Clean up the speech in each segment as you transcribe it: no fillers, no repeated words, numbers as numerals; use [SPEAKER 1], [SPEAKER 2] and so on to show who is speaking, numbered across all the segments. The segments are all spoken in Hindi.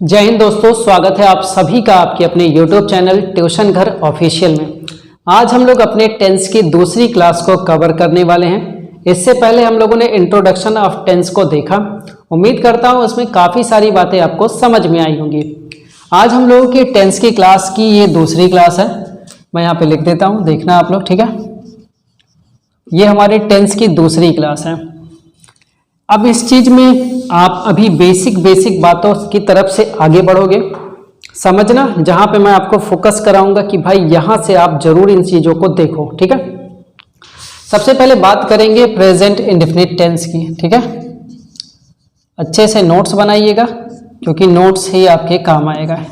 [SPEAKER 1] जय हिंद दोस्तों, स्वागत है आप सभी का आपके अपने YouTube चैनल ट्यूशन घर ऑफिशियल में। आज हम लोग अपने टेंस की दूसरी क्लास को कवर करने वाले हैं। इससे पहले हम लोगों ने इंट्रोडक्शन ऑफ टेंस को देखा। उम्मीद करता हूं उसमें काफ़ी सारी बातें आपको समझ में आई होंगी। आज हम लोगों की टेंस की क्लास की ये दूसरी क्लास है। मैं यहाँ पे लिख देता हूँ, देखना आप लोग, ठीक है। ये हमारे टेंस की दूसरी क्लास है। अब इस चीज में आप अभी बेसिक बातों की तरफ से आगे बढ़ोगे। समझना, जहां पे मैं आपको फोकस कराऊंगा कि भाई यहां से आप जरूर इन चीजों को देखो, ठीक है। सबसे पहले बात करेंगे प्रेजेंट इंडेफिनिट टेंस की, ठीक है। अच्छे से नोट्स बनाइएगा क्योंकि नोट्स ही आपके काम आएगा।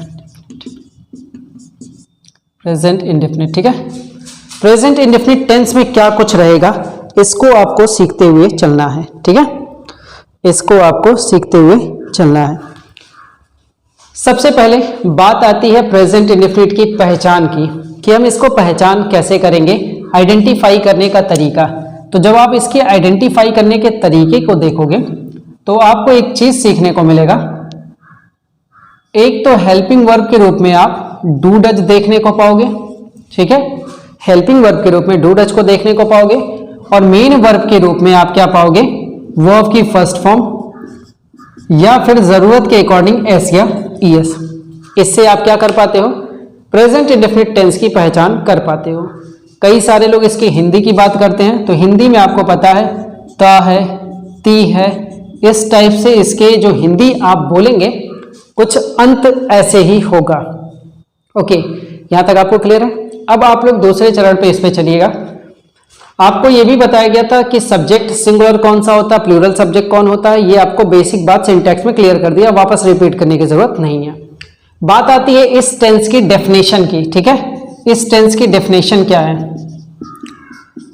[SPEAKER 1] प्रेजेंट इंडेफिनिट, ठीक है। प्रेजेंट इंडेफिनिट टेंस में क्या कुछ रहेगा इसको आपको सीखते हुए चलना है, ठीक है। इसको आपको सीखते हुए चलना है। सबसे पहले बात आती है प्रेजेंट इंडेफिनिट की पहचान की कि हम इसको पहचान कैसे करेंगे, आइडेंटिफाई करने का तरीका। तो जब आप इसके आइडेंटिफाई करने के तरीके को देखोगे तो आपको एक चीज सीखने को मिलेगा। एक तो हेल्पिंग वर्ब के रूप में आप डू डज देखने को पाओगे, ठीक है। हेल्पिंग वर्ब के रूप में डू डज को देखने को पाओगे और मेन वर्ब के रूप में आप क्या पाओगे, वर्ब की फर्स्ट फॉर्म या फिर जरूरत के अकॉर्डिंग एस या ईएस। इससे आप क्या कर पाते हो, प्रेजेंट इंडेफिनिट टेंस की पहचान कर पाते हो। कई सारे लोग इसकी हिंदी की बात करते हैं तो हिंदी में आपको पता है ता है, ती है, इस टाइप से इसके जो हिंदी आप बोलेंगे कुछ अंत ऐसे ही होगा। ओके, यहां तक आपको क्लियर है। अब आप लोग दूसरे चरण पे इस पे चलिएगा। आपको यह भी बताया गया था कि सब्जेक्ट सिंगुलर कौन सा होता है, प्लूरल सब्जेक्ट कौन होता है। ये आपको बेसिक बात सिंटैक्स में क्लियर कर दिया, वापस रिपीट करने की जरूरत नहीं है। बात आती है इस टेंस की डेफिनेशन की, ठीक है। इस टेंस की डेफिनेशन क्या है,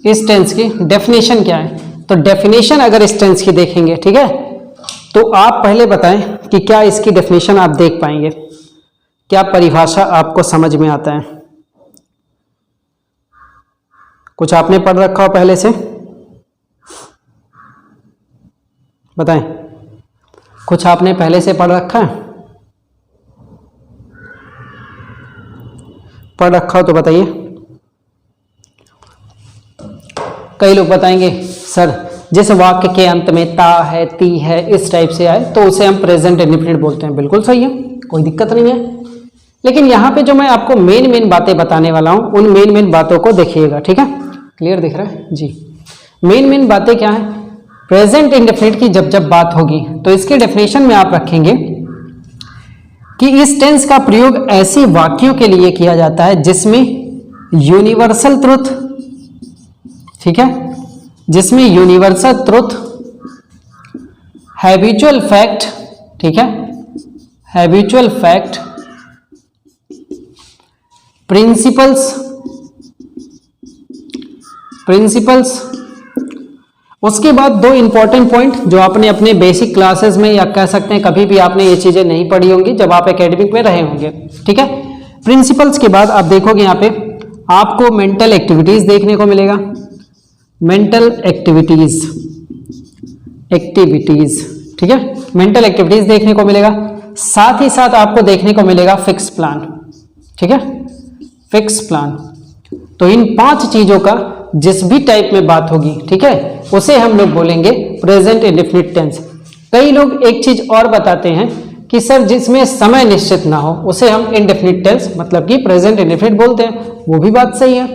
[SPEAKER 1] इस टेंस की डेफिनेशन क्या है। तो डेफिनेशन अगर इस टेंस की देखेंगे, ठीक है, तो आप पहले बताएं कि क्या इसकी डेफिनेशन आप देख पाएंगे, क्या परिभाषा आपको समझ में आता है। कुछ आपने पढ़ रखा हो पहले से, बताएं। कुछ आपने पहले से पढ़ रखा है, पढ़ रखा हो तो बताइए। कई लोग बताएंगे सर जिस वाक्य के अंत में ता है, ती है, इस टाइप से आए तो उसे हम प्रेजेंट इंडेफिनिट बोलते हैं। बिल्कुल सही है, कोई दिक्कत नहीं है। लेकिन यहां पे जो मैं आपको मेन बातें बताने वाला हूं उन मेन बातों को देखिएगा, ठीक है। क्लियर दिख रहा है जी। मेन बातें क्या है, प्रेजेंट इंडेफिनिट की जब बात होगी तो इसके डेफिनेशन में आप रखेंगे कि इस टेंस का प्रयोग ऐसे वाक्यों के लिए किया जाता है जिसमें यूनिवर्सल ट्रुथ, ठीक है, जिसमें यूनिवर्सल ट्रुथ, हैबिचुअल फैक्ट, ठीक है, हैबिचुअल फैक्ट, प्रिंसिपल्स। उसके बाद दो इंपॉर्टेंट पॉइंट जो आपने अपने बेसिक क्लासेस में या कह सकते हैं कभी भी आपने ये चीजें नहीं पढ़ी होंगी जब आप एकेडमिक में रहे होंगे, ठीक है। प्रिंसिपल्स के बाद आप देखोगे यहां पे आपको मेंटल एक्टिविटीज देखने को मिलेगा, मेंटल एक्टिविटीज, ठीक है, मेंटल एक्टिविटीज देखने को मिलेगा। साथ ही साथ आपको देखने को मिलेगा फिक्स प्लान, ठीक है, फिक्स प्लान। तो इन 5 चीजों का जिस भी टाइप में बात होगी, ठीक है, उसे हम लोग बोलेंगे प्रेजेंट इंडेफिनिट टेंस। कई लोग एक चीज और बताते हैं कि सर जिसमें समय निश्चित ना हो उसे हम इंडेफिनिट टेंस मतलब कि प्रेजेंट इंडेफिनिट बोलते हैं। वो भी बात सही है।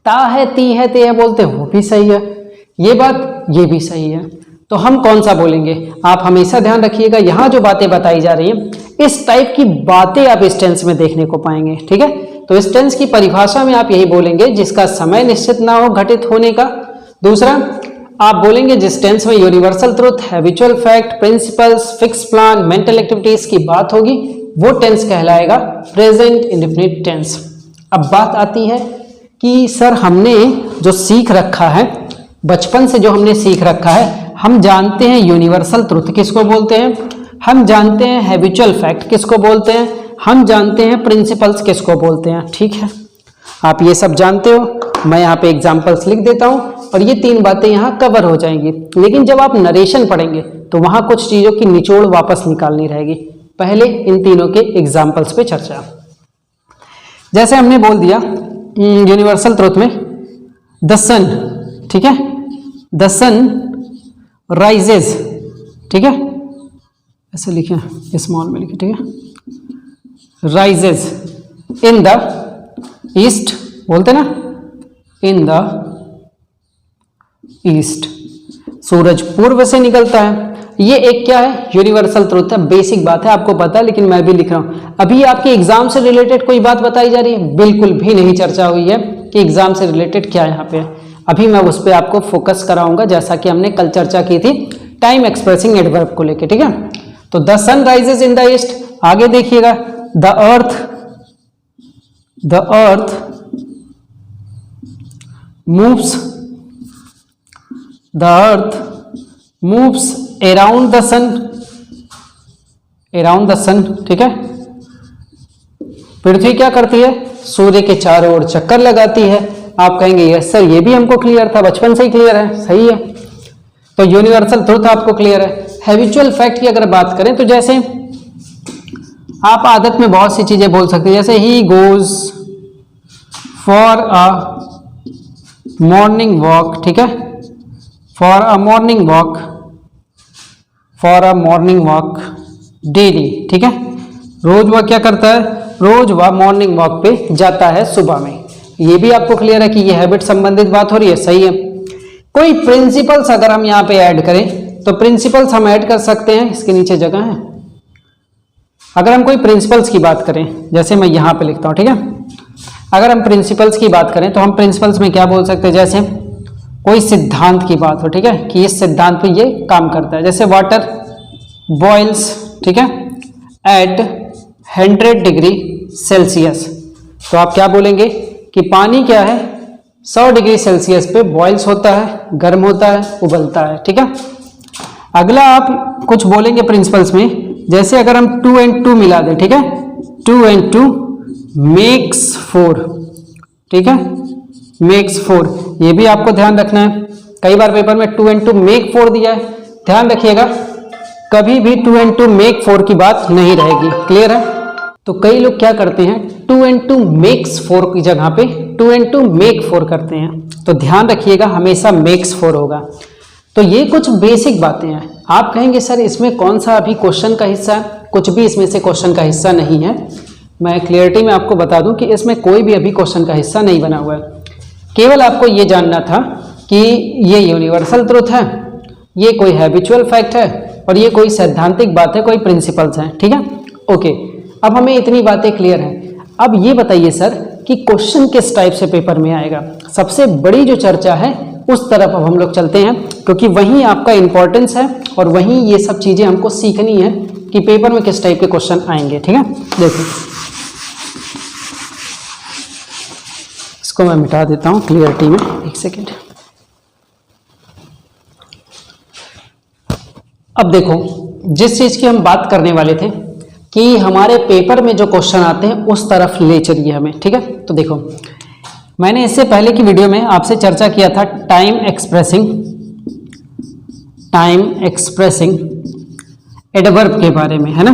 [SPEAKER 1] ता है, ती है, ते है बोलते हैं, वो भी सही है। ये बात ये भी सही है। तो हम कौन सा बोलेंगे, आप हमेशा ध्यान रखिएगा। यहां जो बातें बताई जा रही हैं इस टाइप की बातें आप इस टेंस में देखने को पाएंगे, ठीक है। तो इस टेंस की परिभाषा में आप यही बोलेंगे जिसका समय निश्चित ना हो घटित होने का। दूसरा आप बोलेंगे जिस टेंस में universal truth, habitual fact, principles, fix plan, mental activities की बात होगी वो टेंस कहलाएगा प्रेजेंट इंडेफिनिट टेंस। अब बात आती है कि सर हमने जो सीख रखा है, बचपन से जो हमने सीख रखा है, हम जानते हैं यूनिवर्सल ट्रुथ किसको बोलते हैं, हम जानते हैं हैबिचुअल फैक्ट किसको बोलते हैं, हम जानते हैं प्रिंसिपल्स किसको बोलते हैं, ठीक है। आप ये सब जानते हो। मैं यहाँ पे एग्जांपल्स लिख देता हूँ और ये 3 बातें यहाँ कवर हो जाएंगी। लेकिन जब आप नरेशन पढ़ेंगे तो वहां कुछ चीजों की निचोड़ वापस निकालनी रहेगी। पहले इन तीनों के एग्जाम्पल्स पे चर्चा। जैसे हमने बोल दिया यूनिवर्सल ट्रुथ में द सन, ठीक है, द सन राइजेज, ठीक है, ऐसे लिखे स्मॉल में लिखे, ठीक है, राइजेज इन द ईस्ट, बोलते ना, इन द ईस्ट, सूरज पूर्व से निकलता है। ये एक क्या है, यूनिवर्सल ट्रुथ है, बेसिक बात है, आपको पता है, लेकिन मैं भी लिख रहा हूं। अभी आपके एग्जाम से रिलेटेड कोई बात बताई जा रही है? बिल्कुल भी नहीं चर्चा हुई है कि एग्जाम से रिलेटेड क्या यहाँ पे है। अभी मैं उस पर आपको फोकस कराऊंगा, जैसा कि हमने कल चर्चा की थी टाइम एक्सप्रेसिंग एडवर्ब को लेके, ठीक है। तो the sun rises in the east, आगे देखिएगा, the earth moves, the earth moves around the sun, around the sun, ठीक है। पृथ्वी क्या करती है? सूर्य के चारों ओर चक्कर लगाती है। आप कहेंगे यस सर, ये भी हमको क्लियर था, बचपन से ही क्लियर है, सही है। तो यूनिवर्सल ट्रुथ आपको क्लियर है। हैबिचुअल फैक्ट की अगर बात करें तो जैसे आप आदत में बहुत सी चीजें बोल सकते हैं, जैसे he goes for a morning walk, ठीक है, for a morning walk, for a morning walk daily, ठीक है। रोज वह क्या करता है? रोज वह मॉर्निंग वॉक पे जाता है सुबह में। ये भी आपको क्लियर है कि ये हैबिट संबंधित बात हो रही है, सही है। कोई प्रिंसिपल्स अगर हम यहाँ पे ऐड करें तो प्रिंसिपल्स हम ऐड कर सकते हैं, इसके नीचे जगह है। अगर हम कोई प्रिंसिपल्स की बात करें, जैसे मैं यहाँ पे लिखता हूँ, ठीक है, अगर हम प्रिंसिपल्स की बात करें तो हम प्रिंसिपल्स में क्या बोल सकते हैं? जैसे कोई सिद्धांत की बात हो, ठीक है, कि इस सिद्धांत पे ये काम करता है, जैसे वाटर बॉइल्स, ठीक है, एट 100 डिग्री सेल्सियस। तो आप क्या बोलेंगे कि पानी क्या है? 100 डिग्री सेल्सियस पे बॉइल्स होता है, गर्म होता है, उबलता है, ठीक है। अगला आप कुछ बोलेंगे प्रिंसिपल्स में, जैसे अगर हम 2 and 2 मिला दें, ठीक है, 2 and 2 मेक्स 4, ठीक है, मेक्स 4। ये भी आपको ध्यान रखना है, कई बार पेपर में 2 and 2 मेक 4 दिया है, ध्यान रखिएगा, कभी भी 2 and 2 मेक 4 की बात नहीं रहेगी, क्लियर है। तो कई लोग क्या करते हैं, 2 and 2 मेक्स 4 की जगह पे 2 and 2 मेक 4 करते हैं। तो ध्यान रखिएगा, हमेशा मेक्स 4 होगा। तो ये कुछ बेसिक बातें हैं। आप कहेंगे सर इसमें कौन सा अभी क्वेश्चन का हिस्सा है? कुछ भी इसमें से क्वेश्चन का हिस्सा नहीं है। मैं क्लियरिटी में आपको बता दूं कि इसमें कोई भी अभी क्वेश्चन का हिस्सा नहीं बना हुआ है। केवल आपको ये जानना था कि ये यूनिवर्सल ट्रुथ है, ये कोई हैबिचुअल फैक्ट है, और ये कोई सैद्धांतिक बात है, कोई प्रिंसिपल्स हैं, ठीक है, ओके। अब हमें इतनी बातें क्लियर हैं। अब ये बताइए सर कि क्वेश्चन किस टाइप से पेपर में आएगा। सबसे बड़ी जो चर्चा है उस तरफ अब हम लोग चलते हैं, क्योंकि वहीं आपका इंपॉर्टेंस है और वहीं ये सब चीजें हमको सीखनी है कि पेपर में किस टाइप के क्वेश्चन आएंगे, ठीक है। देखो इसको मैं मिटा देता हूं क्लियरिटी में, एक सेकेंड। अब देखो, जिस चीज की हम बात करने वाले थे कि हमारे पेपर में जो क्वेश्चन आते हैं उस तरफ ले चलिए हमें, ठीक है। तो देखो, मैंने इससे पहले की वीडियो में आपसे चर्चा किया था टाइम एक्सप्रेसिंग एडवर्ब के बारे में, है ना।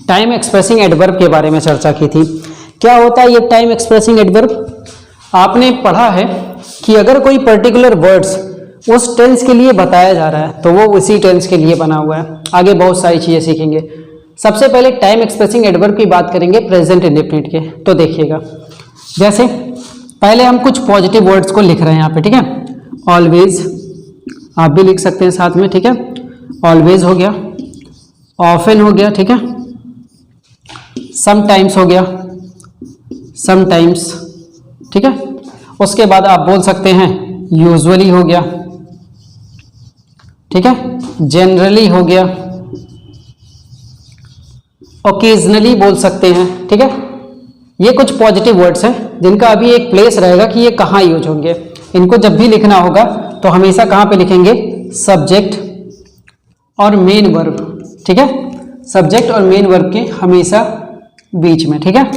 [SPEAKER 1] टाइम एक्सप्रेसिंग एडवर्ब के बारे में चर्चा की थी। क्या होता है ये टाइम एक्सप्रेसिंग एडवर्ब? आपने पढ़ा है कि अगर कोई पर्टिकुलर वर्ड्स उस टेंस के लिए बताया जा रहा है तो वो उसी टेंस के लिए बना हुआ है। आगे बहुत सारी चीजें सीखेंगे। सबसे पहले टाइम एक्सप्रेसिंग एडवर्ब की बात करेंगे प्रेजेंट इंडेफिनिट के। तो देखिएगा, जैसे पहले हम कुछ पॉजिटिव वर्ड्स को लिख रहे हैं यहाँ पे, ठीक है। ऑलवेज आप भी लिख सकते हैं साथ में, ठीक है। ऑलवेज हो गया, ऑफन हो गया, ठीक है। समटाइम्स हो गया, समटाइम्स, ठीक है। उसके बाद आप बोल सकते हैं यूजुअली हो गया, ठीक है। जनरली हो गया, ओकेजनली बोल सकते हैं, ठीक है। ये कुछ पॉजिटिव वर्ड्स हैं जिनका अभी एक प्लेस रहेगा कि ये कहाँ यूज होंगे। इनको जब भी लिखना होगा तो हमेशा कहाँ पे लिखेंगे? सब्जेक्ट और मेन वर्ब, ठीक है। सब्जेक्ट और मेन वर्ब के हमेशा बीच में, ठीक है।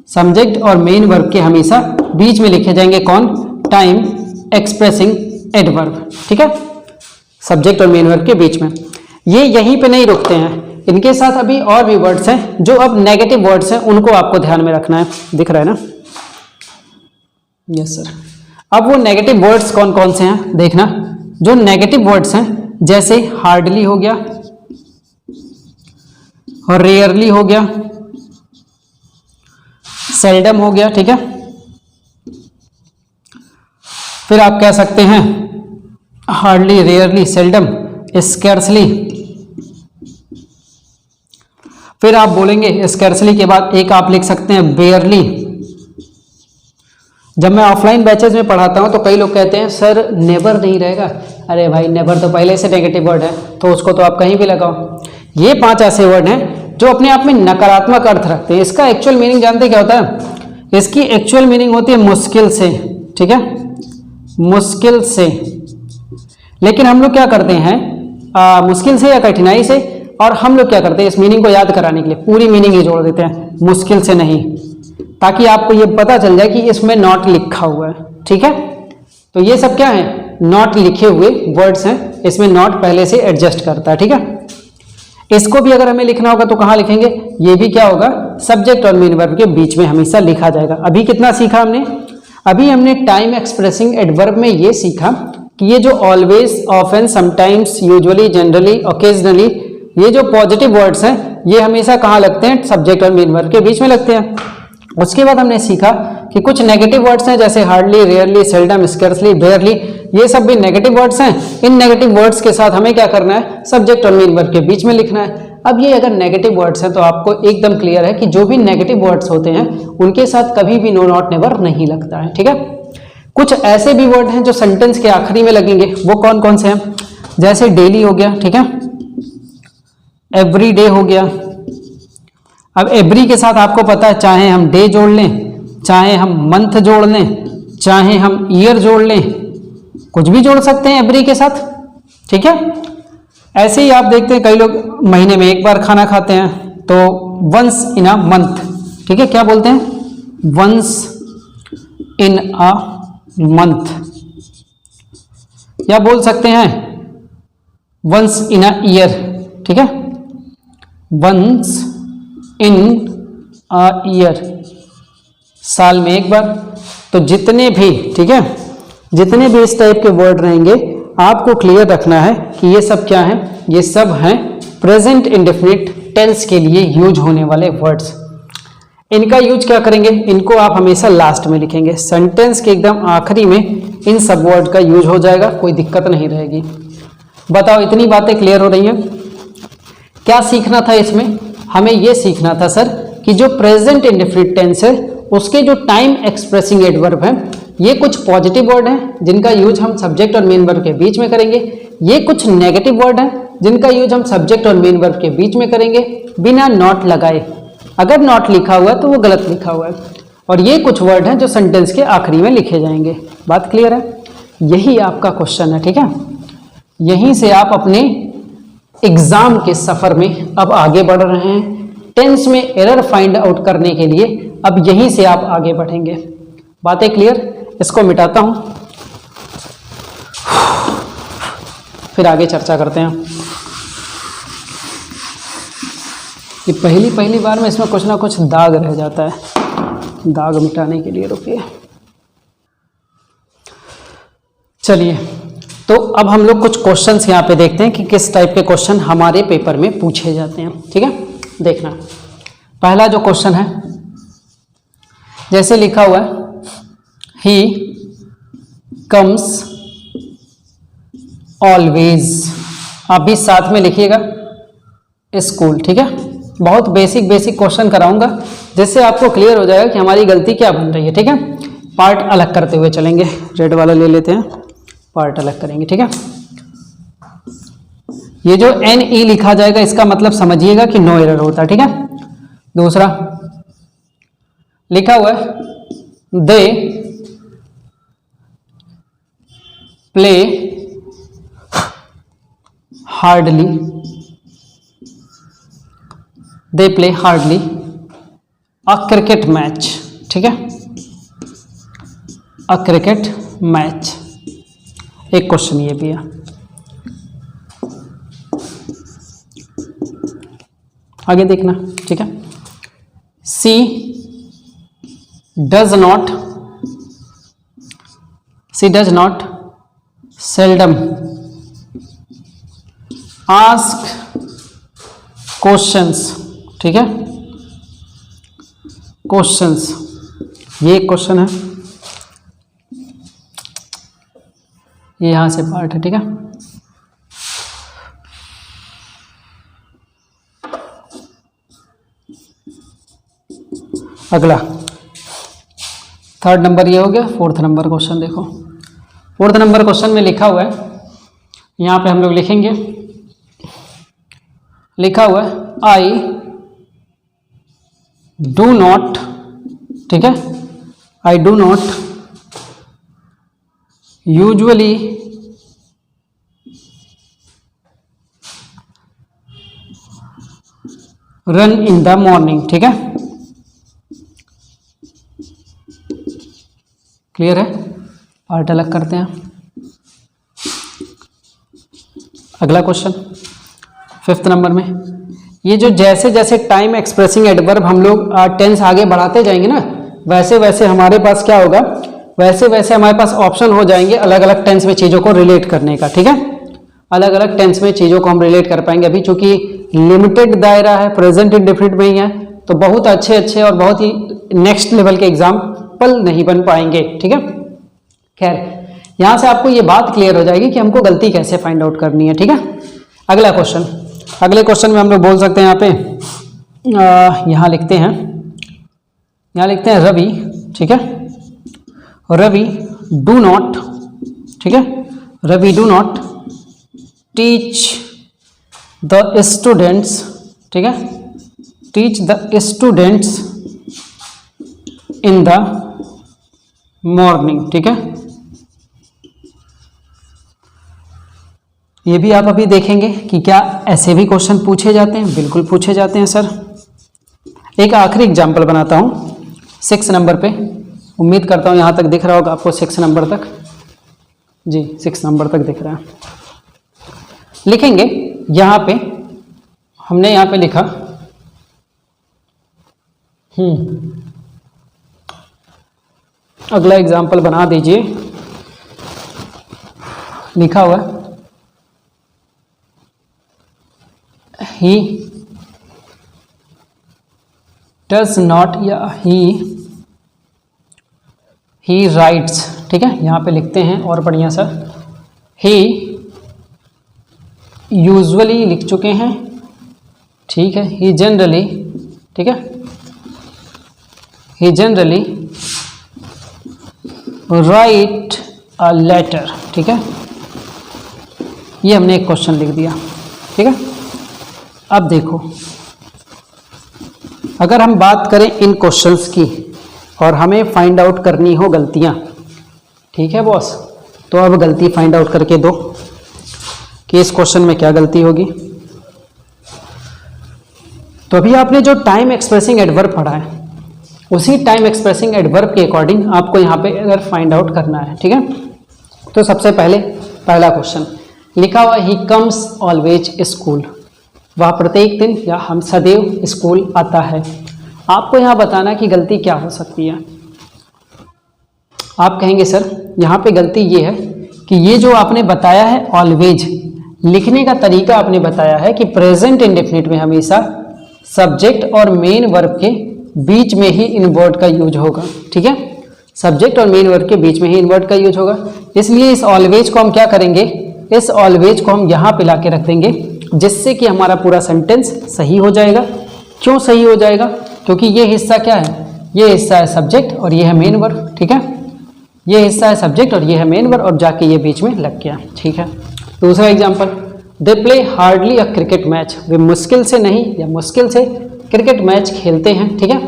[SPEAKER 1] सब्जेक्ट और मेन वर्ब के हमेशा बीच में लिखे जाएंगे कौन? टाइम एक्सप्रेसिंग एडवर्ब, ठीक है। सब्जेक्ट और मेन वर्ब के बीच में। ये यहीं पे नहीं रुकते हैं, इनके साथ अभी और भी वर्ड्स हैं जो अब नेगेटिव वर्ड्स हैं, उनको आपको ध्यान में रखना है। दिख रहा है ना? Yes sir. अब वो नेगेटिव वर्ड्स कौन कौन से हैं देखना। जो नेगेटिव वर्ड्स हैं जैसे हार्डली हो गया और रेयरली हो गया, सेल्डम हो गया, ठीक है। फिर आप कह सकते हैं हार्डली, रेयरली, सेल्डम, स्कैर्सली। फिर आप बोलेंगे स्कैर्सली के बाद एक आप लिख सकते हैं बेयरली। जब मैं ऑफलाइन बैचेज में पढ़ाता हूं तो कई लोग कहते हैं सर नेवर नहीं रहेगा। अरे भाई नेवर तो पहले से नेगेटिव वर्ड है, तो उसको तो आप कहीं भी लगाओ। ये 5 ऐसे वर्ड हैं जो अपने आप में नकारात्मक अर्थ रखते हैं। इसका एक्चुअल मीनिंग जानते क्या होता है? इसकी एक्चुअल मीनिंग होती है मुश्किल से, ठीक है, मुश्किल से। लेकिन हम लोग क्या करते हैं, मुश्किल से या कठिनाई से, और हम लोग क्या करते हैं इस मीनिंग को याद कराने के लिए पूरी मीनिंग ही जोड़ देते हैं, मुश्किल से नहीं, ताकि आपको ये पता चल जाए कि इसमें नॉट लिखा हुआ है, ठीक है। तो ये सब क्या है? नॉट लिखे हुए वर्ड्स हैं, इसमें नॉट पहले से एडजस्ट करता है, ठीक है। इसको भी अगर हमें लिखना होगा तो कहाँ लिखेंगे? ये भी क्या होगा? सब्जेक्ट और मेन वर्ब के बीच में हमेशा लिखा जाएगा। अभी कितना सीखा हमने? अभी हमने टाइम एक्सप्रेसिंग एडवर्ब में ये सीखा कि ये जो always, often, sometimes, usually, generally, occasionally, ये जो पॉजिटिव वर्ड्स हैं ये हमेशा कहाँ लगते हैं? सब्जेक्ट और मेन वर्ब के बीच में लगते हैं। उसके बाद हमने सीखा कि कुछ नेगेटिव वर्ड्स हैं जैसे हार्डली, रेयरली, सेल्डम, स्कैर्सली, बेयरली, ये सब भी नेगेटिव वर्ड्स हैं। इन नेगेटिव वर्ड्स के साथ हमें क्या करना है? सब्जेक्ट और मेन वर्ब के बीच में लिखना है। अब ये अगर नेगेटिव वर्ड्स हैं तो आपको एकदम क्लियर है कि जो भी नेगेटिव वर्ड्स होते हैं उनके साथ कभी भी नो, नॉट, नेवर नहीं लगता है, ठीक है। कुछ ऐसे भी वर्ड हैं जो सेंटेंस के आखिरी में लगेंगे, वो कौन कौन से हैं? जैसे डेली हो गया, ठीक है, एवरी डे हो गया। अब एवरी के साथ आपको पता है चाहे हम डे जोड़ लें, चाहे हम मंथ जोड़ लें, चाहे हम ईयर जोड़ लें, कुछ भी जोड़ सकते हैं एवरी के साथ, ठीक है। ऐसे ही आप देखते हैं कई लोग महीने में एक बार खाना खाते हैं, तो वंस इन अ मंथ, ठीक है, क्या बोलते हैं? Once in a month. या बोल सकते हैं वंस इन अ ईयर, ठीक है, वंस इन अ ईयर, साल में एक बार। तो जितने भी, ठीक है, जितने भी इस टाइप के वर्ड रहेंगे आपको क्लियर रखना है कि ये सब क्या हैं? ये सब हैं प्रेजेंट इंडेफिनिट टेंस के लिए यूज होने वाले वर्ड्स। इनका यूज क्या करेंगे? इनको आप हमेशा लास्ट में लिखेंगे, सेंटेंस के एकदम आखिरी में इन सब वर्ड का यूज हो जाएगा, कोई दिक्कत नहीं रहेगी। बताओ इतनी बातें क्लियर हो रही हैं? क्या सीखना था इसमें? हमें यह सीखना था सर कि जो प्रेजेंट इंडेफिनिट टेंस है उसके जो टाइम एक्सप्रेसिंग एडवर्ब है ये कुछ पॉजिटिव वर्ड हैं जिनका यूज हम सब्जेक्ट और मेन वर्ब के बीच में करेंगे, ये कुछ नेगेटिव वर्ड हैं जिनका यूज हम सब्जेक्ट और मेन वर्ब के बीच में करेंगे बिना नॉट लगाए। अगर नॉट लिखा हुआ है तो वो गलत लिखा हुआ है, और ये कुछ वर्ड हैं जो सेंटेंस के आखिरी में लिखे जाएंगे। बात क्लियर है? यही आपका क्वेश्चन है, ठीक है। यहीं से आप अपने एग्जाम के सफर में अब आगे बढ़ रहे हैं। टेंस में एरर फाइंड आउट करने के लिए अब यहीं से आप आगे बढ़ेंगे। बातें क्लियर? इसको मिटाता हूं, फिर आगे चर्चा करते हैं। ये पहली बार में इसमें कुछ ना कुछ दाग रह जाता है, दाग मिटाने के लिए रुकिए। चलिए, तो अब हम लोग कुछ क्वेश्चंस यहाँ पे देखते हैं कि किस टाइप के क्वेश्चन हमारे पेपर में पूछे जाते हैं, ठीक है। देखना, पहला जो क्वेश्चन है जैसे लिखा हुआ है, ही कम्स ऑलवेज, आप भी साथ में लिखिएगा स्कूल, ठीक है। बहुत बेसिक क्वेश्चन कराऊंगा जिससे आपको क्लियर हो जाएगा कि हमारी गलती क्या बन रही है, ठीक है। पार्ट अलग करते हुए चलेंगे, रेड वाला ले लेते हैं, पार्ट अलग करेंगे, ठीक है। ये जो NE लिखा जाएगा इसका मतलब समझिएगा कि नो एरर होता है, ठीक है। दूसरा लिखा हुआ है they play hardly, they play hardly a cricket match, ठीक है, अ क्रिकेट मैच। एक क्वेश्चन ये भी है। आगे देखना, ठीक है। She does not seldom ask questions, ठीक है, क्वेश्चंस, ये एक क्वेश्चन है, ये यहां से पार्ट है, ठीक है। अगला थर्ड नंबर ये हो गया। फोर्थ नंबर क्वेश्चन देखो, फोर्थ नंबर क्वेश्चन में लिखा हुआ है, यहां पे हम लोग लिखेंगे, लिखा हुआ है आई डू नॉट, ठीक है, I do not usually run in the morning, ठीक है, क्लियर है। पार्ट अलग करते हैं। अगला क्वेश्चन फिफ्थ नंबर में, ये जो जैसे जैसे टाइम एक्सप्रेसिंग एडवर्ब हम लोग टेंस आगे बढ़ाते जाएंगे ना, वैसे वैसे हमारे पास क्या होगा, वैसे वैसे हमारे पास ऑप्शन हो जाएंगे अलग अलग टेंस में चीज़ों को रिलेट करने का, ठीक है। अलग अलग टेंस में चीज़ों को हम रिलेट कर पाएंगे। अभी चूंकि लिमिटेड दायरा है, प्रेजेंट इंडेफिनिट में ही है, तो बहुत अच्छे अच्छे और बहुत ही नेक्स्ट लेवल के एग्जाम्पल नहीं बन पाएंगे, ठीक है। खैर, यहां से आपको ये बात क्लियर हो जाएगी कि हमको गलती कैसे फाइंड आउट करनी है, ठीक है। अगला क्वेश्चन, अगले क्वेश्चन में हम लोग बोल सकते हैं, यहाँ पे यहाँ लिखते हैं, यहाँ लिखते हैं रवि, ठीक है, रवि डू नॉट, ठीक है, Ravi do not teach the students, ठीक है, teach the students in the morning, ठीक है। ये भी आप अभी देखेंगे कि क्या ऐसे भी क्वेश्चन पूछे जाते हैं, बिल्कुल पूछे जाते हैं सर। एक आखिरी एग्जाम्पल बनाता हूँ 6 नंबर पे, उम्मीद करता हूँ यहाँ तक दिख रहा होगा आपको 6 नंबर तक, जी 6 नंबर तक दिख रहा है। लिखेंगे यहाँ पे, हमने यहाँ पे लिखा अगला एग्जाम्पल बना दीजिए, लिखा हुआ ही डज नॉट या ही राइट्स, ठीक है, यहाँ पे लिखते हैं और बढ़िया सा, ही यूजुअली लिख चुके हैं, ठीक है, ही जनरली, ठीक है, ही जनरली राइट अ लेटर, ठीक है। ये हमने एक क्वेश्चन लिख दिया, ठीक है। अब देखो, अगर हम बात करें इन क्वेश्चंस की और हमें फाइंड आउट करनी हो गलतियां, ठीक है बॉस, तो अब गलती फाइंड आउट करके दो कि इस क्वेश्चन में क्या गलती होगी। तो अभी आपने जो टाइम एक्सप्रेसिंग एडवर्ब पढ़ा है, उसी टाइम एक्सप्रेसिंग एडवर्ब के अकॉर्डिंग आपको यहाँ पे अगर फाइंड आउट करना है, ठीक है। तो सबसे पहले पहला क्वेश्चन लिखा हुआ ही कम्स ऑलवेज स्कूल, वह प्रत्येक दिन या हम सदैव स्कूल आता है। आपको यहाँ बताना कि गलती क्या हो सकती है। आप कहेंगे सर यहाँ पे गलती ये है कि ये जो आपने बताया है ऑलवेज, लिखने का तरीका आपने बताया है कि प्रेजेंट इंडेफिनिट में हमेशा सब्जेक्ट और मेन वर्ब के बीच में ही इन वर्ड का यूज होगा, ठीक है। सब्जेक्ट और मेन वर्ब के बीच में ही इन वर्ड का यूज होगा, इसलिए इस ऑलवेज को हम क्या करेंगे, इस ऑलवेज को हम यहाँ पे ला के रख देंगे, जिससे कि हमारा पूरा सेंटेंस सही हो जाएगा। क्यों सही हो जाएगा? क्योंकि ये हिस्सा क्या है, ये हिस्सा है सब्जेक्ट और ये है मेन वर्ब, ठीक है। ये हिस्सा है सब्जेक्ट और ये है मेन वर्ब, और जाके ये बीच में लग गया, ठीक है। दूसरा example, they play hardly a cricket match, वे मुश्किल से नहीं या मुश्किल से क्रिकेट मैच खेलते हैं, ठीक है।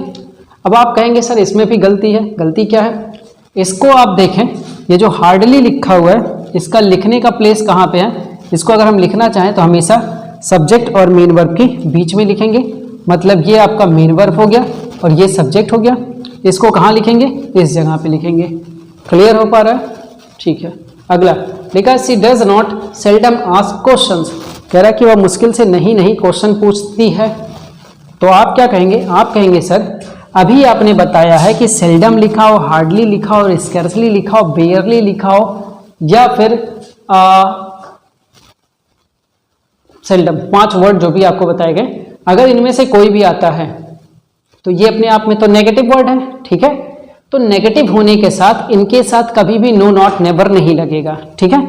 [SPEAKER 1] अब आप कहेंगे सर इसमें भी गलती है, गलती क्या है? इसको आप देखें, ये जो हार्डली लिखा हुआ है इसका लिखने का प्लेस कहाँ पे है? इसको अगर हम लिखना चाहें तो हमेशा सब्जेक्ट और मेन वर्ब के बीच में लिखेंगे, मतलब ये आपका मेन वर्ब हो गया और ये सब्जेक्ट हो गया। इसको कहाँ लिखेंगे? इस जगह पे लिखेंगे। क्लियर हो पा रहा है? ठीक है। अगला लिखा she does not seldom ask questions, कह रहा है कि वह मुश्किल से नहीं क्वेश्चन पूछती है, तो आप क्या कहेंगे, आप कहेंगे सर अभी आपने बताया है कि सेल्डम लिखा हो, हार्डली लिखा हो, स्कैर्सली लिखा हो, बेयरली लिखा हो या फिर सेल्डम, 5 वर्ड जो भी आपको बताए गए, अगर इनमें से कोई भी आता है तो ये अपने आप में तो नेगेटिव वर्ड है, ठीक है। तो नेगेटिव होने के साथ इनके साथ कभी भी नो नॉट नेवर नहीं लगेगा, ठीक है।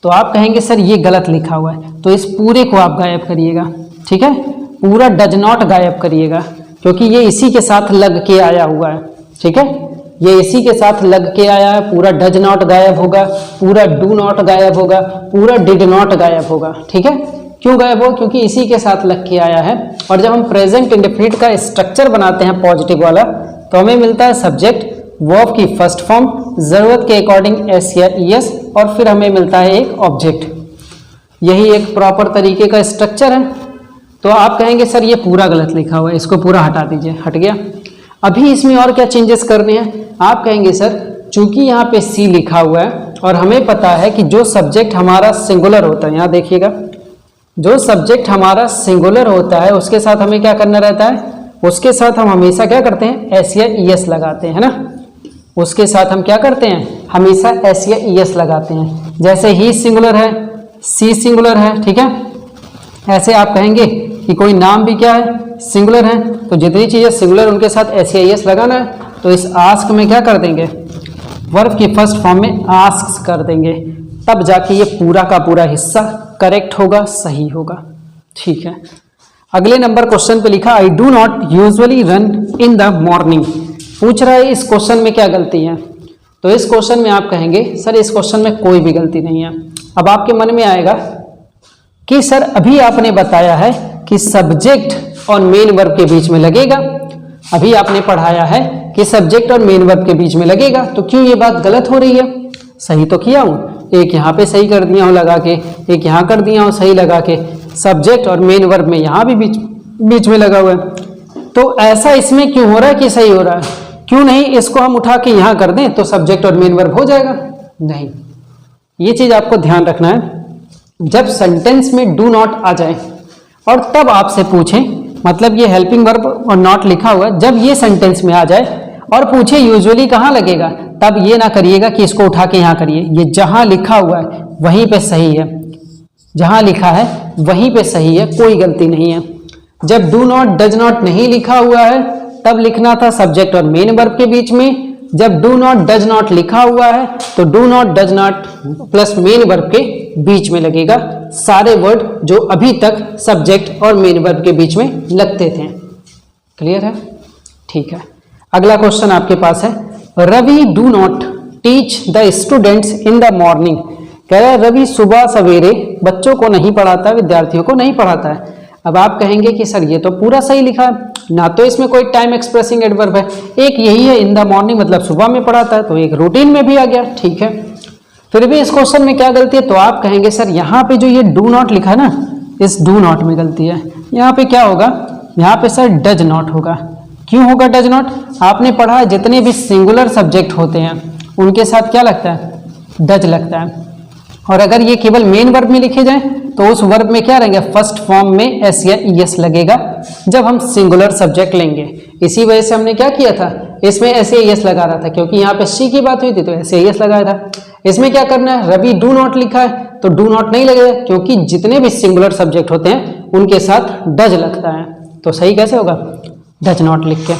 [SPEAKER 1] तो आप कहेंगे सर ये गलत लिखा हुआ है, तो इस पूरे को आप गायब करिएगा, ठीक है। पूरा डज नॉट गायब करिएगा, क्योंकि ये इसी के साथ लग के आया हुआ है, ठीक है। ये इसी के साथ लग के आया है। पूरा डज नॉट गायब होगा, पूरा डू नॉट गायब होगा, पूरा डिड नॉट गायब होगा, ठीक है। क्यों गायब हो, क्योंकि इसी के साथ लग के आया है। और जब हम प्रेजेंट इंडेफिनिट का स्ट्रक्चर बनाते हैं पॉजिटिव वाला, तो हमें मिलता है सब्जेक्ट वर्ब की फर्स्ट फॉर्म, जरूरत के अकॉर्डिंग एस या ईएस, और फिर हमें मिलता है एक ऑब्जेक्ट। यही एक प्रॉपर तरीके का स्ट्रक्चर है। तो आप कहेंगे सर ये पूरा गलत लिखा हुआ है, इसको पूरा हटा दीजिए, हट गया। अभी इसमें और क्या चेंजेस करने हैं, आप कहेंगे सर चूंकि यहाँ पे सी लिखा हुआ है और हमें पता है कि जो सब्जेक्ट हमारा सिंगुलर होता है, यहाँ देखिएगा, जो सब्जेक्ट हमारा सिंगुलर होता है उसके साथ हमें क्या करना रहता है, उसके साथ हम हमेशा क्या करते हैं, एस या ईएस लगाते हैं ना। उसके साथ हम क्या करते हैं, हमेशा एस या ईएस लगाते हैं। जैसे ही सिंगुलर है, सी सिंगुलर है, ठीक है। ऐसे आप कहेंगे कि कोई नाम भी क्या है, सिंगुलर है, तो जितनी चीज़ें सिंगुलर उनके साथ एस या ईएस लगाना है। तो इस आस्क में क्या कर देंगे, वर्ब की फर्स्ट फॉर्म में आस्क कर देंगे, तब जाके ये पूरा का पूरा हिस्सा करेक्ट होगा, सही होगा, ठीक है। अगले नंबर क्वेश्चन पे लिखा I do not usually run in the morning. पूछ रहा है इस क्वेश्चन में क्या गलती है। तो इस क्वेश्चन में आप कहेंगे सर इस क्वेश्चन में कोई भी गलती नहीं है। अब आपके मन में आएगा कि सर अभी आपने बताया है कि सब्जेक्ट और मेन वर्ब के बीच में लगेगा, अभी आपने पढ़ाया है कि सब्जेक्ट और मेन वर्ब के बीच में लगेगा, तो क्यों ये बात गलत हो रही है। सही तो किया हूँ, एक यहाँ पे सही कर दिया हूँ लगा के, एक यहाँ कर दिया हूँ सही लगा के, सब्जेक्ट और मेन वर्ब में यहाँ भी बीच में लगा हुआ है। तो ऐसा इसमें क्यों हो रहा है कि सही हो रहा है, क्यों नहीं इसको हम उठा के यहाँ कर दें तो सब्जेक्ट और मेन वर्ब हो जाएगा। नहीं, ये चीज आपको ध्यान रखना है। जब सेंटेंस में डू नॉट आ जाए और तब आपसे पूछें, मतलब ये हेल्पिंग वर्ब और नॉट लिखा हुआ है, जब ये सेंटेंस में आ जाए और पूछे यूजुअली कहाँ लगेगा, तब ये ना करिएगा कि इसको उठा के यहाँ करिए। ये जहां लिखा हुआ है वहीं पे सही है, जहां लिखा है वहीं पे सही है, कोई गलती नहीं है। जब डू नॉट डज नॉट नहीं लिखा हुआ है तब लिखना था सब्जेक्ट और मेन वर्ब के बीच में। जब डू नॉट डज नॉट लिखा हुआ है तो do not does not plus main verb के बीच में लगेगा। सारे वर्ड जो अभी तक सब्जेक्ट और मेन वर्ब के बीच में लगते थे। क्लियर है, ठीक है। अगला क्वेश्चन आपके पास है, Ravi do not teach the students in the morning. कह रहा है रवि सुबह सवेरे बच्चों को नहीं पढ़ाता, विद्यार्थियों को नहीं पढ़ाता है। अब आप कहेंगे कि सर ये तो पूरा सही लिखा है ना, तो इसमें कोई टाइम एक्सप्रेसिंग एडवर्ब है, एक यही है इन द मॉर्निंग मतलब सुबह में पढ़ाता है, तो एक रूटीन में भी आ गया, ठीक है। फिर भी इस क्वेश्चन में क्या गलती है, तो आप कहेंगे सर यहाँ पे जो ये डू नॉट लिखा है ना, इस डू नॉट में गलती है। यहाँ पे क्या होगा, यहाँ पे सर डज नॉट होगा। क्यों होगा डज नॉट, आपने पढ़ा है जितने भी सिंगुलर सब्जेक्ट होते हैं उनके साथ क्या लगता है, डज लगता है। और अगर ये केवल मेन वर्ब में लिखे जाएं तो उस वर्ब में क्या रहेंगे, फर्स्ट फॉर्म में एस या ईएस लगेगा जब हम सिंगुलर सब्जेक्ट लेंगे। इसी वजह से हमने क्या किया था, इसमें एस या ईएस लगा रहा था, क्योंकि यहाँ पे सी की बात हुई थी तो एस या ईएस लगाया था। इसमें क्या करना है, रवि डू नॉट लिखा है तो डू नॉट नहीं लगेगा, क्योंकि जितने भी सिंगुलर सब्जेक्ट होते हैं उनके साथ डज लगता है। तो सही कैसे होगा, डज नॉट लिख के।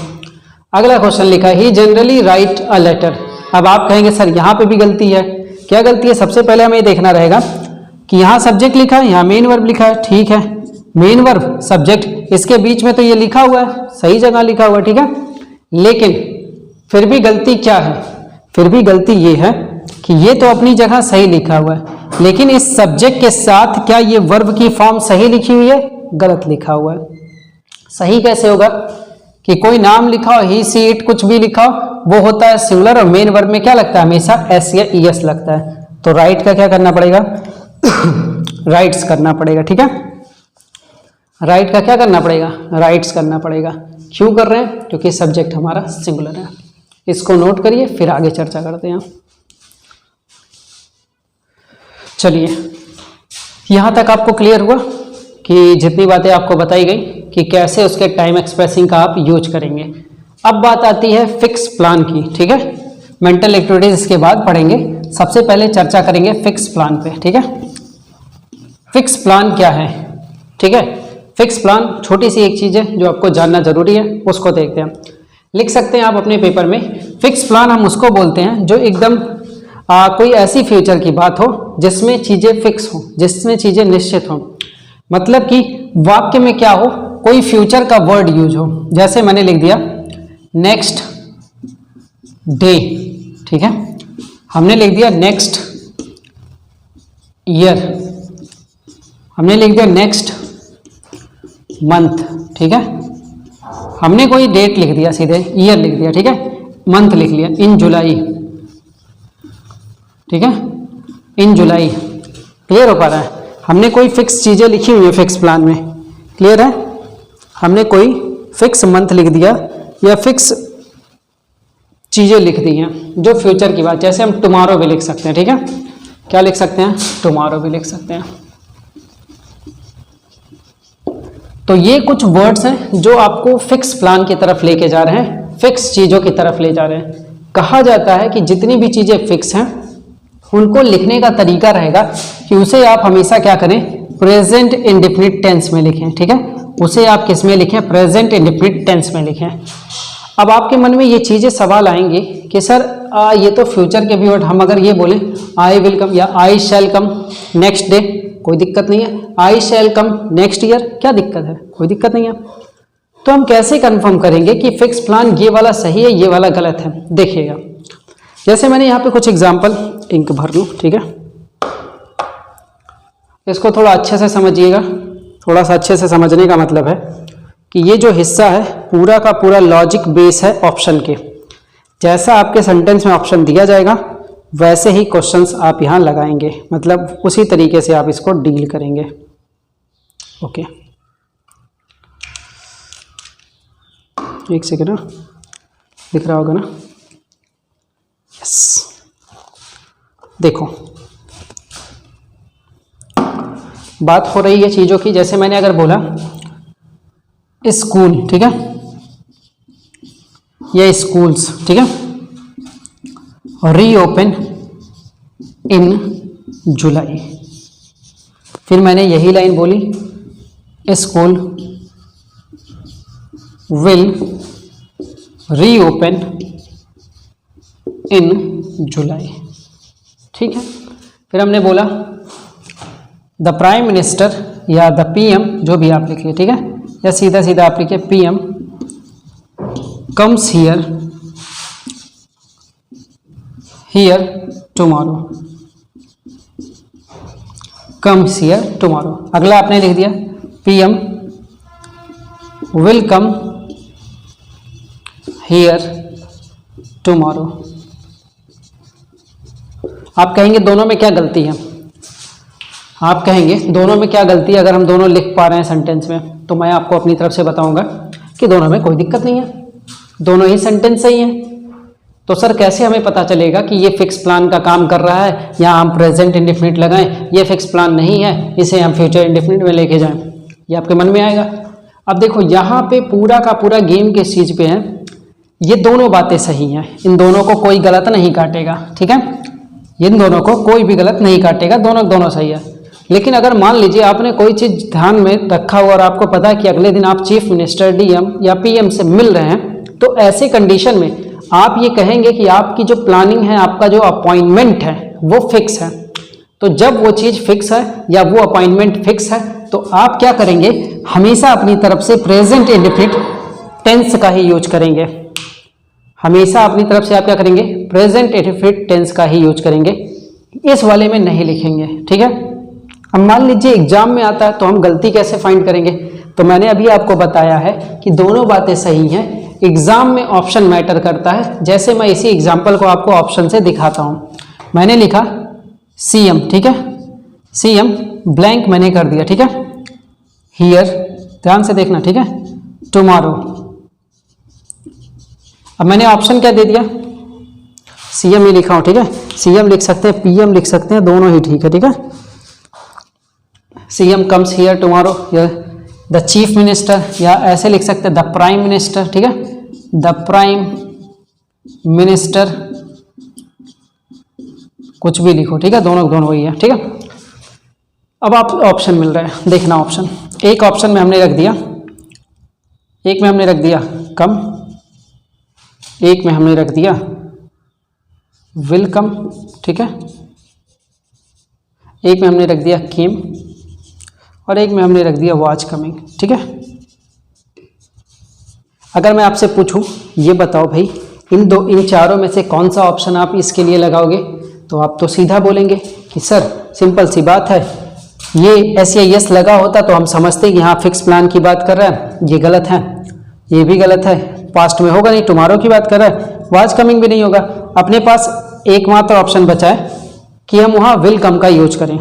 [SPEAKER 1] अगला क्वेश्चन लिखा है, ही जनरली राइट अ लेटर। अब आप कहेंगे सर यहाँ पे भी गलती है। क्या गलती है, सबसे पहले हमें देखना रहेगा कि यहाँ सब्जेक्ट लिखा है, यहाँ मेन वर्ब लिखा है, ठीक है। मेन वर्ब सब्जेक्ट इसके बीच में तो ये लिखा हुआ है, सही जगह लिखा हुआ है, ठीक है। लेकिन फिर भी गलती क्या है, फिर भी गलती ये है कि ये तो अपनी जगह सही लिखा हुआ है, लेकिन इस सब्जेक्ट के साथ क्या ये वर्ब की फॉर्म सही लिखी हुई है, गलत लिखा हुआ है। सही कैसे होगा कि कोई नाम लिखा हो, ही सी इट कुछ भी लिखा हो, वो होता है सिंगुलर और मेन वर्ब में क्या लगता है, हमेशा एस या ईएस लगता है। तो राइट का क्या करना पड़ेगा, राइट्स करना पड़ेगा, ठीक है। राइट का क्या करना पड़ेगा, राइट्स करना पड़ेगा। क्यों कर रहे हैं, क्योंकि सब्जेक्ट हमारा सिंगुलर है। इसको नोट करिए, फिर आगे चर्चा करते हैं। चलिए, यहां तक आपको क्लियर हुआ कि जितनी बातें आपको बताई गई कि कैसे उसके टाइम एक्सप्रेसिंग का आप यूज करेंगे। अब बात आती है फिक्स प्लान की, ठीक है। मेंटल एक्टिविटीज इसके बाद पढ़ेंगे, सबसे पहले चर्चा करेंगे फिक्स प्लान पे, ठीक है। फिक्स प्लान क्या है, ठीक है। फिक्स प्लान छोटी सी एक चीज है जो आपको जानना जरूरी है, उसको देखते हैं। लिख सकते हैं आप अपने पेपर में, फिक्स प्लान हम उसको बोलते हैं जो एकदम कोई ऐसी फ्यूचर की बात हो जिसमें चीजें फिक्स हो, जिसमें चीजें निश्चित हो। मतलब कि वाक्य में क्या हो, कोई फ्यूचर का वर्ड यूज हो। जैसे मैंने लिख दिया नेक्स्ट डे, ठीक है। हमने लिख दिया नेक्स्ट ईयर, हमने लिख दिया नेक्स्ट मंथ, ठीक है। हमने कोई डेट लिख दिया, सीधे ईयर लिख दिया, ठीक है। मंथ लिख लिया इन जुलाई, ठीक है, इन जुलाई। क्लियर हो पा रहा है? हमने कोई फिक्स चीजें लिखी हुई है फिक्स प्लान में, क्लियर है। हमने कोई फिक्स मंथ लिख दिया या फिक्स चीजें लिख दी हैं जो फ्यूचर की बात, जैसे हम टुमारो भी लिख सकते हैं, ठीक है। क्या लिख सकते हैं? टुमारो भी लिख सकते हैं। तो ये कुछ वर्ड्स हैं जो आपको फिक्स प्लान की तरफ लेके जा रहे हैं, फिक्स चीजों की तरफ ले जा रहे हैं। कहा जाता है कि जितनी भी चीजें फिक्स हैं उनको लिखने का तरीका रहेगा कि उसे आप हमेशा क्या करें, प्रेजेंट इंडेफिनिट टेंस में लिखें, ठीक है। उसे आप किस में लिखें? प्रेजेंट इंडेफिनिट टेंस में लिखें। अब आपके मन में ये चीजें सवाल आएंगे कि सर ये तो फ्यूचर के भी वर्ड, हम अगर ये बोले आई विल कम या आई शैल कम नेक्स्ट डे, कोई दिक्कत नहीं है। आई शैल कम नेक्स्ट ईयर, क्या दिक्कत है? कोई दिक्कत नहीं है। तो हम कैसे कंफर्म करेंगे कि फिक्स प्लान ये वाला सही है, ये वाला गलत है? देखिएगा, जैसे मैंने यहाँ पे कुछ एग्जाम्पल, इंक भर लूँ, ठीक है। इसको थोड़ा अच्छे से समझिएगा। थोड़ा सा अच्छे से समझने का मतलब है कि ये जो हिस्सा है पूरा का पूरा लॉजिक बेस है ऑप्शन के। जैसा आपके सेंटेंस में ऑप्शन दिया जाएगा वैसे ही क्वेश्चंस आप यहाँ लगाएंगे, मतलब उसी तरीके से आप इसको डील करेंगे। ओके, एक सेकेंड ना, दिख रहा होगा ना? यस, देखो बात हो रही है चीज़ों की। जैसे मैंने अगर बोला स्कूल, ठीक है, या स्कूल्स, ठीक है, रीओपन इन जुलाई। फिर मैंने यही लाइन बोली, स्कूल विल रीओपन इन जुलाई, ठीक है। फिर हमने बोला द प्राइम मिनिस्टर या द पीएम, जो भी आप लिखिए, ठीक है, या सीधा सीधा आप लिखिए PM comes here tomorrow, comes here tomorrow. अगला आपने लिख दिया PM will come here tomorrow. आप कहेंगे दोनों में क्या गलती है? आप कहेंगे दोनों में क्या गलती है? अगर हम दोनों लिख पा रहे हैं सेंटेंस में, तो मैं आपको अपनी तरफ से बताऊंगा कि दोनों में कोई दिक्कत नहीं है, दोनों ही सेंटेंस सही हैं। तो सर कैसे हमें पता चलेगा कि ये फिक्स प्लान का काम कर रहा है, या हम प्रेजेंट इंडेफिनिट लगाएं, ये फिक्स प्लान नहीं है, इसे हम फ्यूचर इंडेफिनिट में लेके जाएं? ये आपके मन में आएगा। अब देखो यहाँ पे पूरा का पूरा गेम किस चीज़ पे है, ये दोनों बातें सही हैं, इन दोनों को कोई गलत नहीं काटेगा, ठीक है, इन दोनों को कोई भी गलत नहीं काटेगा, दोनों दोनों सही है। लेकिन अगर मान लीजिए आपने कोई चीज़ ध्यान में रखा हुआ और आपको पता है कि अगले दिन आप चीफ मिनिस्टर, डीएम या पीएम से मिल रहे हैं, तो ऐसे कंडीशन में आप ये कहेंगे कि आपकी जो प्लानिंग है, आपका जो अपॉइंटमेंट है वो फिक्स है। तो जब वो चीज़ फिक्स है या वो अपॉइंटमेंट फिक्स है, तो आप क्या करेंगे, हमेशा अपनी तरफ से प्रेजेंट इंडेफिनिट टेंस का ही यूज करेंगे। हमेशा अपनी तरफ से आप क्या करेंगे, प्रेजेंट इंडेफिनिट टेंस का ही यूज करेंगे, इस वाले में नहीं लिखेंगे, ठीक है। अब मान लीजिए एग्जाम में आता है, तो हम गलती कैसे फाइंड करेंगे? तो मैंने अभी आपको बताया है कि दोनों बातें सही हैं, एग्जाम में ऑप्शन मैटर करता है। जैसे मैं इसी एग्जाम्पल को आपको ऑप्शन से दिखाता हूँ। मैंने लिखा सीएम, ठीक है, सीएम ब्लैंक मैंने कर दिया, ठीक है, हियर, ध्यान से देखना, ठीक है, टुमारो। अब मैंने ऑप्शन क्या दे दिया, सीएम ही लिखा हूँ, ठीक है। सीएम लिख सकते हैं, पीएम लिख सकते हैं, दोनों ही ठीक है, ठीक है। CM comes here tomorrow, the chief minister, या ऐसे लिख सकते हैं द प्राइम मिनिस्टर, ठीक है, द प्राइम मिनिस्टर, कुछ भी लिखो, ठीक है, दोनों दोनों वही है, ठीक है। अब आप ऑप्शन मिल रहे हैं, देखना ऑप्शन, एक ऑप्शन में हमने रख दिया, एक में हमने रख दिया कम, एक में हमने रख दिया विल कम, ठीक है, एक में हमने रख दिया केम, और एक में हमने रख दिया वाज कमिंग, ठीक है। अगर मैं आपसे पूछूं ये बताओ भाई इन चारों में से कौन सा ऑप्शन आप इसके लिए लगाओगे, तो आप तो सीधा बोलेंगे कि सर सिंपल सी बात है, ये एस या यस लगा होता तो हम समझते कि यहाँ फिक्स प्लान की बात कर रहा है, ये गलत है, ये भी गलत है, पास्ट में होगा नहीं, टुमारो की बात कर रहा है, वाज कमिंग भी नहीं होगा। अपने पास एकमात्र ऑप्शन बचा है कि हम वहाँ विल कम का यूज करें।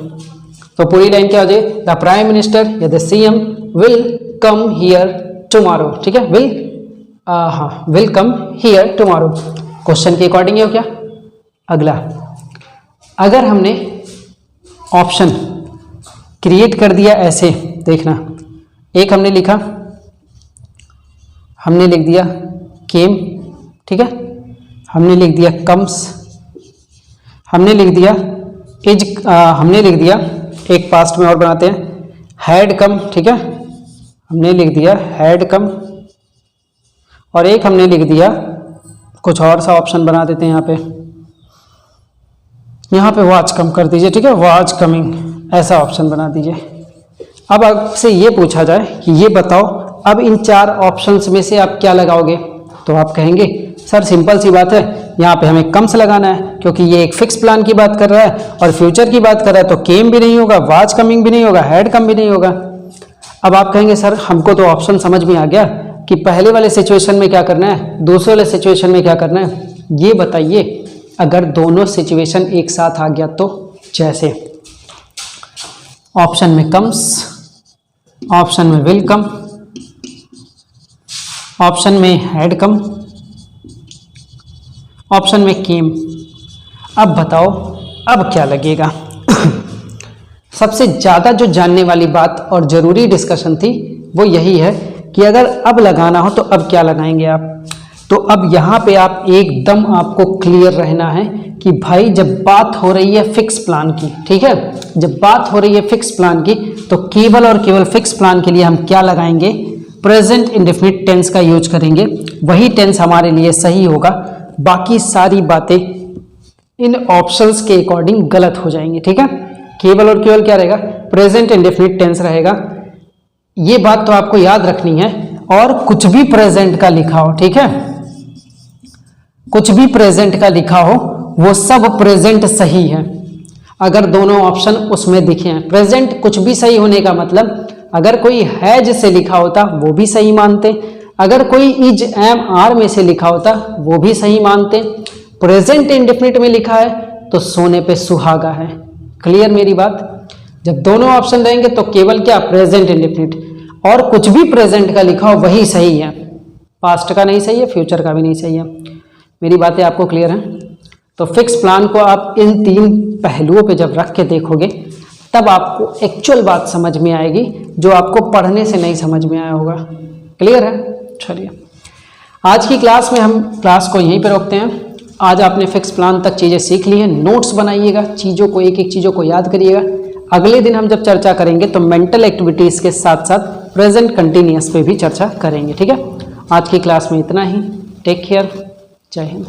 [SPEAKER 1] तो पूरी लाइन क्या हो जाए, द प्राइम मिनिस्टर या the CM will come here tomorrow, ठीक है, will come here tomorrow, question के अकॉर्डिंग हो क्या। अगला, अगर हमने ऑप्शन क्रिएट कर दिया ऐसे, देखना, एक हमने लिखा, हमने लिख दिया केम, ठीक है, हमने लिख दिया कम्स, हमने लिख दिया हमने लिख दिया एक पास्ट में और बनाते हैं हैड कम, ठीक है, हमने लिख दिया हैड कम, और एक हमने लिख दिया कुछ और सा ऑप्शन बना देते हैं यहाँ पे वाज कम कर दीजिए, ठीक है, वाज कमिंग, ऐसा ऑप्शन बना दीजिए। अब आपसे ये पूछा जाए कि ये बताओ अब इन चार ऑप्शंस में से आप क्या लगाओगे, तो आप कहेंगे सर सिंपल सी बात है, यहाँ पे हमें कम्स लगाना है क्योंकि ये एक फिक्स प्लान की बात कर रहा है और फ्यूचर की बात कर रहा है, तो केम भी नहीं होगा, वाज कमिंग भी नहीं होगा, हैड कम भी नहीं होगा। अब आप कहेंगे सर हमको तो ऑप्शन समझ में आ गया कि पहले वाले सिचुएशन में क्या करना है, दूसरे वाले सिचुएशन में क्या करना है, ये बताइए अगर दोनों सिचुएशन एक साथ आ गया तो, जैसे ऑप्शन में कम्स, ऑप्शन में विल कम, ऑप्शन में हैड कम, ऑप्शन में केम। अब बताओ अब क्या लगेगा। सबसे ज़्यादा जो जानने वाली बात और ज़रूरी डिस्कशन थी वो यही है कि अगर अब लगाना हो तो अब क्या लगाएंगे आप। तो अब यहाँ पे आप एकदम आपको क्लियर रहना है कि भाई जब बात हो रही है फिक्स प्लान की, ठीक है, जब बात हो रही है फिक्स प्लान की तो केवल और केवल फिक्स प्लान के लिए हम क्या लगाएंगे, प्रेजेंट इंडेफिनिट टेंस का यूज करेंगे, वही टेंस हमारे लिए सही होगा। बाकी सारी बातें इन ऑप्शंस के अकॉर्डिंग गलत हो जाएंगी, ठीक है। केवल और केवल क्या रहेगा, प्रेजेंट इंडेफिनिट टेंस रहेगा, ये बात तो आपको याद रखनी है। और कुछ भी प्रेजेंट का लिखा हो, ठीक है, कुछ भी प्रेजेंट का लिखा हो वो सब प्रेजेंट सही है अगर दोनों ऑप्शन उसमें दिखे हैं। प्रेजेंट कुछ भी सही होने का मतलब, अगर कोई हैज से लिखा होता वो भी सही मानते, अगर कोई इज एम आर में से लिखा होता वो भी सही मानते। प्रेजेंट इंडेफिनिट में लिखा है तो सोने पे सुहागा है। क्लियर मेरी बात। जब दोनों ऑप्शन रहेंगे तो केवल क्या, प्रेजेंट इंडेफिनिट, और कुछ भी प्रेजेंट का लिखा हो वही सही है, पास्ट का नहीं सही है, फ्यूचर का भी नहीं सही है। मेरी बातें आपको क्लियर हैं। तो फिक्स प्लान को आप इन तीन पहलुओं पे जब रख के देखोगे तब आपको एक्चुअल बात समझ में आएगी जो आपको पढ़ने से नहीं समझ में आया होगा। क्लियर है। चलिए आज की क्लास में हम क्लास को यहीं पे रोकते हैं। आज आपने फिक्स प्लान तक चीज़ें सीख ली हैं, नोट्स बनाइएगा, चीज़ों को एक एक चीज़ों को याद करिएगा। अगले दिन हम जब चर्चा करेंगे तो मेंटल एक्टिविटीज़ के साथ साथ प्रेजेंट कंटिन्यूअस पे भी चर्चा करेंगे। ठीक है, आज की क्लास में इतना ही। टेक केयर, जय हिंद।